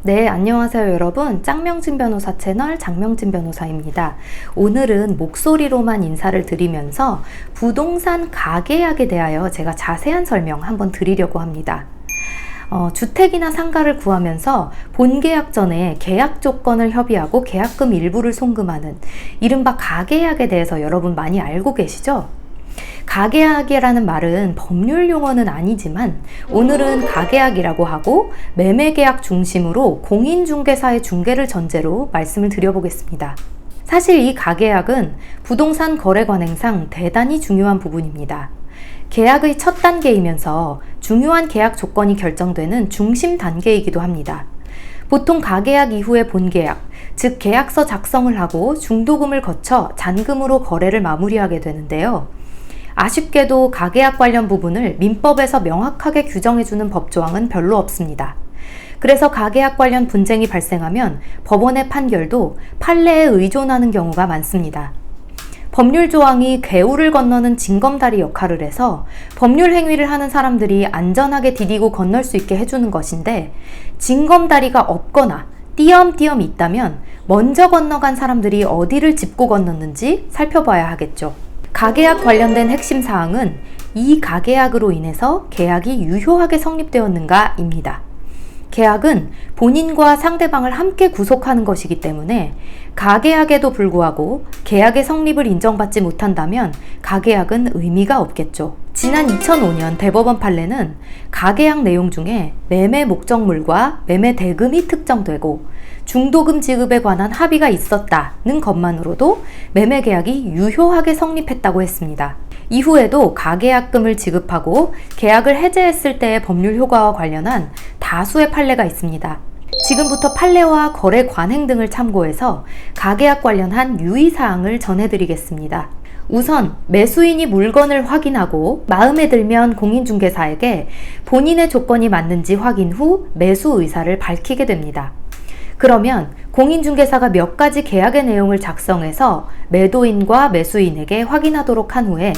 네, 안녕하세요 여러분. 짱명진 변호사 채널 장명진 변호사입니다. 오늘은 목소리로만 인사를 드리면서 부동산 가계약에 대하여 제가 자세한 설명 한번 드리려고 합니다. 주택이나 상가를 구하면서 본계약 전에 계약 조건을 협의하고 계약금 일부를 송금하는 이른바 가계약에 대해서 여러분 많이 알고 계시죠? 가계약이라는 말은 법률 용어는 아니지만 오늘은 가계약이라고 하고 매매계약 중심으로 공인중개사의 중개를 전제로 말씀을 드려보겠습니다. 사실 이 가계약은 부동산 거래 관행상 대단히 중요한 부분입니다. 계약의 첫 단계이면서 중요한 계약 조건이 결정되는 중심 단계이기도 합니다. 보통 가계약 이후의 본계약, 즉 계약서 작성을 하고 중도금을 거쳐 잔금으로 거래를 마무리하게 되는데요. 아쉽게도 가계약 관련 부분을 민법에서 명확하게 규정해주는 법조항은 별로 없습니다. 그래서 가계약 관련 분쟁이 발생하면 법원의 판결도 판례에 의존하는 경우가 많습니다. 법률 조항이 개울을 건너는 징검다리 역할을 해서 법률 행위를 하는 사람들이 안전하게 디디고 건널 수 있게 해주는 것인데, 징검다리가 없거나 띄엄띄엄 있다면 먼저 건너간 사람들이 어디를 짚고 건넜는지 살펴봐야 하겠죠. 가계약 관련된 핵심 사항은 이 가계약으로 인해서 계약이 유효하게 성립되었는가입니다. 계약은 본인과 상대방을 함께 구속하는 것이기 때문에 가계약에도 불구하고 계약의 성립을 인정받지 못한다면 가계약은 의미가 없겠죠. 지난 2005년 대법원 판례는 가계약 내용 중에 매매 목적물과 매매 대금이 특정되고 중도금 지급에 관한 합의가 있었다는 것만으로도 매매 계약이 유효하게 성립했다고 했습니다. 이후에도 가계약금을 지급하고 계약을 해제했을 때의 법률 효과와 관련한 다수의 판례가 있습니다. 지금부터 판례와 거래 관행 등을 참고해서 가계약 관련한 유의사항을 전해드리겠습니다. 우선 매수인이 물건을 확인하고 마음에 들면 공인중개사에게 본인의 조건이 맞는지 확인 후 매수 의사를 밝히게 됩니다. 그러면 공인중개사가 몇 가지 계약의 내용을 작성해서 매도인과 매수인에게 확인하도록 한 후에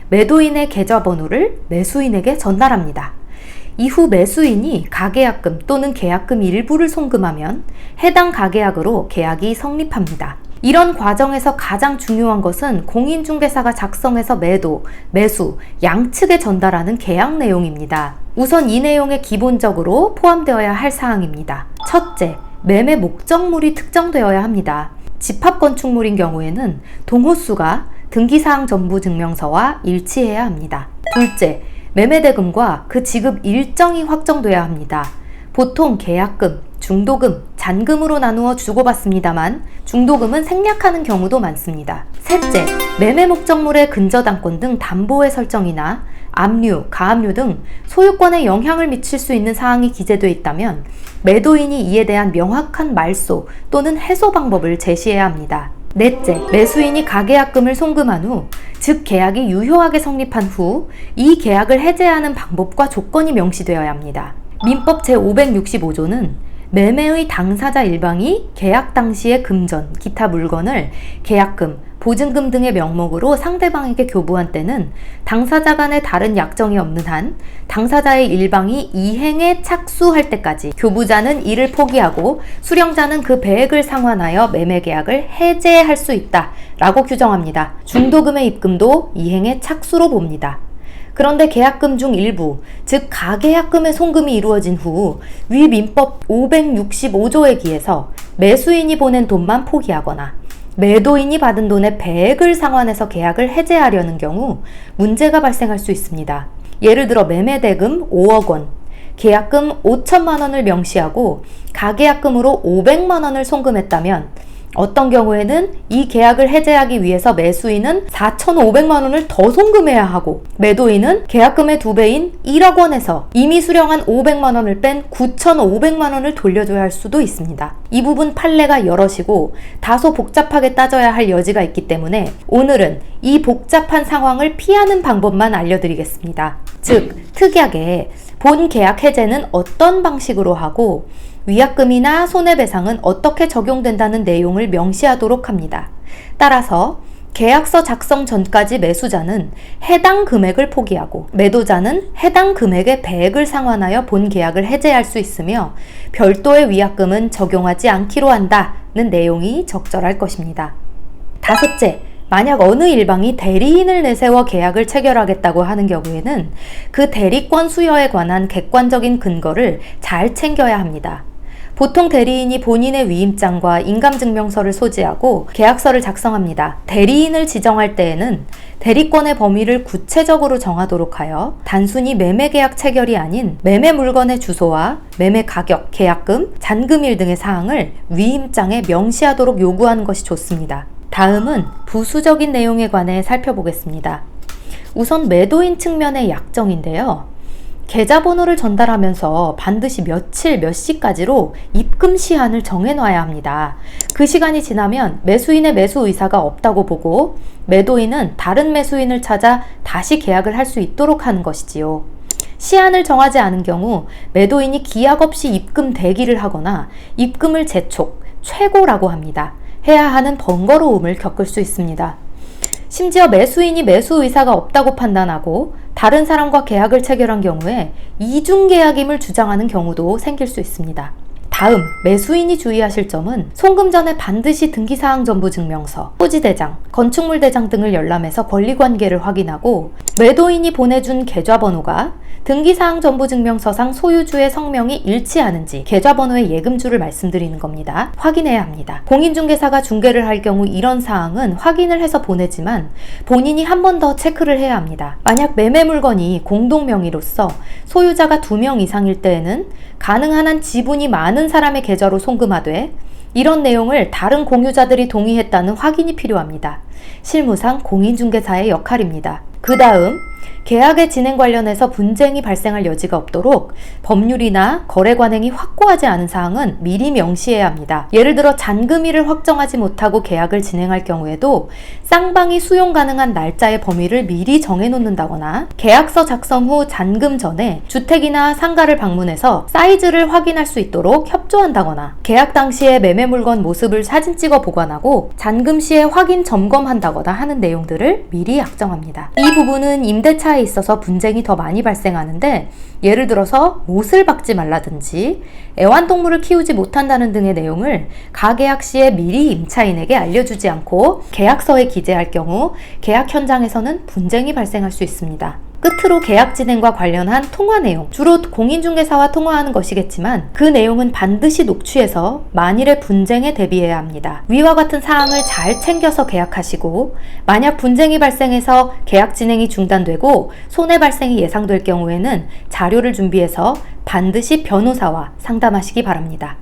매도인의 계좌번호를 매수인에게 전달합니다. 이후 매수인이 가계약금 또는 계약금 일부를 송금하면 해당 가계약으로 계약이 성립합니다. 이런 과정에서 가장 중요한 것은 공인중개사가 작성해서 매도, 매수, 양측에 전달하는 계약 내용입니다. 우선 이 내용에 기본적으로 포함되어야 할 사항입니다. 첫째, 매매 목적물이 특정되어야 합니다. 집합건축물인 경우에는 동호수가 등기사항 전부 증명서와 일치해야 합니다. 둘째, 매매대금과 그 지급 일정이 확정돼야 합니다. 보통 계약금, 중도금, 잔금으로 나누어 주고받습니다만 중도금은 생략하는 경우도 많습니다. 셋째, 매매 목적물의 근저당권 등 담보의 설정이나 압류, 가압류 등 소유권에 영향을 미칠 수 있는 사항이 기재되어 있다면 매도인이 이에 대한 명확한 말소 또는 해소 방법을 제시해야 합니다. 넷째, 매수인이 가계약금을 송금한 후, 즉 계약이 유효하게 성립한 후 이 계약을 해제하는 방법과 조건이 명시되어야 합니다. 민법 제565조는 매매의 당사자 일방이 계약 당시의 금전, 기타 물건을 계약금, 보증금 등의 명목으로 상대방에게 교부한 때는 당사자 간에 다른 약정이 없는 한 당사자의 일방이 이행에 착수할 때까지 교부자는 이를 포기하고 수령자는 그 배액을 상환하여 매매계약을 해제할 수 있다 라고 규정합니다. 중도금의 입금도 이행의 착수로 봅니다. 그런데 계약금 중 일부, 즉 가계약금의 송금이 이루어진 후 위 민법 565조에 기해서 매수인이 보낸 돈만 포기하거나 매도인이 받은 돈의 배액을 상환해서 계약을 해제하려는 경우 문제가 발생할 수 있습니다. 예를 들어 매매대금 5억 원, 계약금 5천만 원을 명시하고 가계약금으로 500만 원을 송금했다면 어떤 경우에는 이 계약을 해제하기 위해서 매수인은 4,500만 원을 더 송금해야 하고 매도인은 계약금의 2배인 1억 원에서 이미 수령한 500만 원을 뺀 9,500만 원을 돌려줘야 할 수도 있습니다. 이 부분 판례가 여럿이고 다소 복잡하게 따져야 할 여지가 있기 때문에 오늘은 이 복잡한 상황을 피하는 방법만 알려드리겠습니다. 즉, 특약에 본 계약 해제는 어떤 방식으로 하고 위약금이나 손해배상은 어떻게 적용된다는 내용을 명시하도록 합니다. 따라서 계약서 작성 전까지 매수자는 해당 금액을 포기하고 매도자는 해당 금액의 배액을 상환하여 본 계약을 해제할 수 있으며 별도의 위약금은 적용하지 않기로 한다는 내용이 적절할 것입니다. 다섯째, 만약 어느 일방이 대리인을 내세워 계약을 체결하겠다고 하는 경우에는 그 대리권 수여에 관한 객관적인 근거를 잘 챙겨야 합니다. 보통 대리인이 본인의 위임장과 인감증명서를 소지하고 계약서를 작성합니다. 대리인을 지정할 때에는 대리권의 범위를 구체적으로 정하도록 하여 단순히 매매계약 체결이 아닌 매매 물건의 주소와 매매 가격, 계약금, 잔금일 등의 사항을 위임장에 명시하도록 요구하는 것이 좋습니다. 다음은 부수적인 내용에 관해 살펴보겠습니다. 우선 매도인 측면의 약정인데요. 계좌번호를 전달하면서 반드시 며칠 몇 시까지로 입금 시한을 정해놔야 합니다. 그 시간이 지나면 매수인의 매수 의사가 없다고 보고 매도인은 다른 매수인을 찾아 다시 계약을 할 수 있도록 하는 것이지요. 시한을 정하지 않은 경우 매도인이 기약 없이 입금 대기를 하거나 입금을 재촉, 최고라고 합니다. 해야 하는 번거로움을 겪을 수 있습니다. 심지어 매수인이 매수 의사가 없다고 판단하고 다른 사람과 계약을 체결한 경우에 이중계약임을 주장하는 경우도 생길 수 있습니다. 다음, 매수인이 주의하실 점은 송금 전에 반드시 등기사항전부증명서, 토지대장, 건축물대장 등을 열람해서 권리관계를 확인하고 매도인이 보내준 계좌번호가 등기사항전부증명서상 소유주의 성명이 일치하는지 계좌번호의 예금주를 말씀드리는 겁니다. 확인해야 합니다. 공인중개사가 중개를 할 경우 이런 사항은 확인을 해서 보내지만 본인이 한 번 더 체크를 해야 합니다. 만약 매매 물건이 공동명의로서 소유자가 2명 이상일 때에는 가능한 한 지분이 많은 사람의 계좌로 송금하되 이런 내용을 다른 공유자들이 동의했다는 확인이 필요합니다. 실무상 공인중개사의 역할입니다. 그 다음, 계약의 진행 관련해서 분쟁이 발생할 여지가 없도록 법률이나 거래 관행이 확고하지 않은 사항은 미리 명시해야 합니다. 예를 들어 잔금일을 확정하지 못하고 계약을 진행할 경우에도 쌍방이 수용 가능한 날짜의 범위를 미리 정해놓는다거나 계약서 작성 후 잔금 전에 주택이나 상가를 방문해서 사이즈를 확인할 수 있도록 협조한다거나 계약 당시에 매매 물건 모습을 사진 찍어 보관하고 잔금 시에 확인 점검한다거나 하는 내용들을 미리 약정합니다. 이 부분은 임대차에 있어서 분쟁이 더 많이 발생하는데 예를 들어서 못을 박지 말라든지 애완동물을 키우지 못한다는 등의 내용을 가계약 시에 미리 임차인에게 알려주지 않고 계약서에 기재할 경우 계약 현장에서는 분쟁이 발생할 수 있습니다. 끝으로 계약 진행과 관련한 통화 내용, 주로 공인중개사와 통화하는 것이겠지만 그 내용은 반드시 녹취해서 만일의 분쟁에 대비해야 합니다. 위와 같은 사항을 잘 챙겨서 계약하시고 만약 분쟁이 발생해서 계약 진행이 중단되고 손해 발생이 예상될 경우에는 자료를 준비해서 반드시 변호사와 상담하시기 바랍니다.